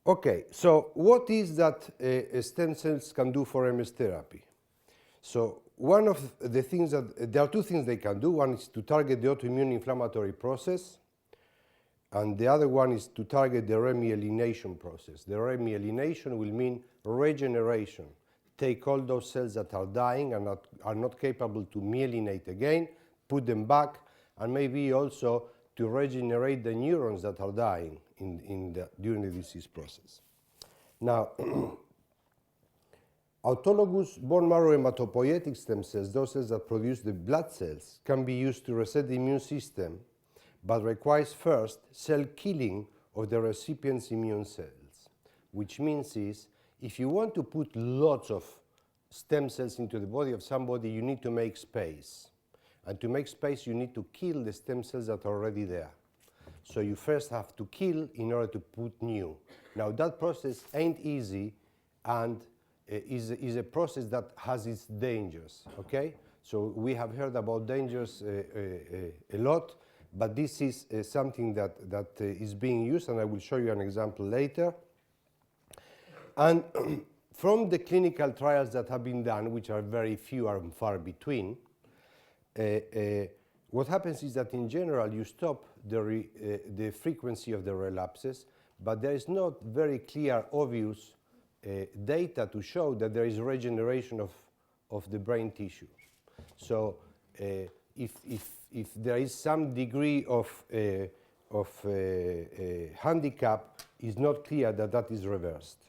Okay, so what is that stem cells can do for MS therapy? So one of the things that, there are two things they can do. One is to target the autoimmune inflammatory process, and the other one is to target the remyelination process. The remyelination will mean regeneration. Take all those cells that are dying and are not capable to myelinate again, put them back, and maybe also to regenerate the neurons that are dying during the disease process. Now, autologous bone marrow hematopoietic stem cells, those cells that produce the blood cells, can be used to reset the immune system, but requires first cell killing of the recipient's immune cells, which means is if you want to put lots of stem cells into the body of somebody, you need to make space. And to make space, you need to kill the stem cells that are already there. So you first have to kill in order to put new. Now that process ain't easy and is a process that has its dangers, okay? So we have heard about dangers a lot, but this is something that is being used, and I will show you an example later. And from the clinical trials that have been done, which are very few and far between, what happens is that in general you stop the frequency of the relapses, but there is not very clear, obvious data to show that there is regeneration of the brain tissue. So if there is some degree of handicap, it's not clear that that is reversed.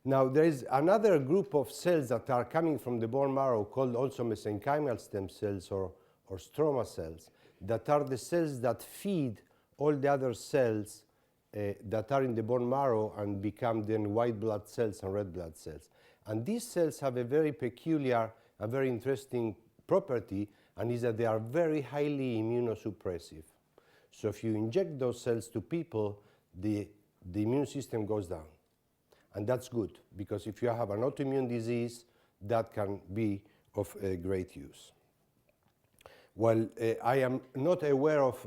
Now, there is another group of cells that are coming from the bone marrow called also mesenchymal stem cells or stroma cells, that are the cells that feed all the other cells that are in the bone marrow and become then white blood cells and red blood cells. And these cells have a very peculiar, a very interesting property, and is that they are very highly immunosuppressive. So if you inject those cells to people, the immune system goes down. And that's good, because if you have an autoimmune disease, that can be of great use. Well, I am not aware of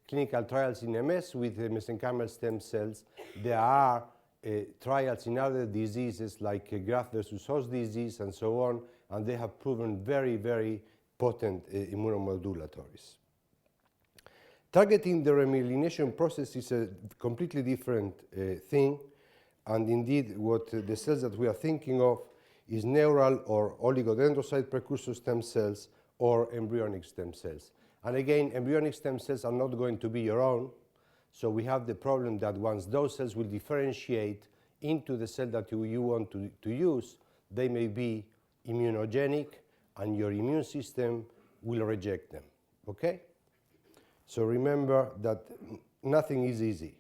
clinical trials in MS with mesenchymal stem cells. There are trials in other diseases like graft versus host disease and so on, and they have proven very, very potent immunomodulatories. Targeting the remyelination process is a completely different thing. And indeed, what the cells that we are thinking of is neural or oligodendrocyte precursor stem cells or embryonic stem cells. And again, embryonic stem cells are not going to be your own. So we have the problem that once those cells will differentiate into the cell that you want to use, they may be immunogenic, and your immune system will reject them, okay? So remember that nothing is easy.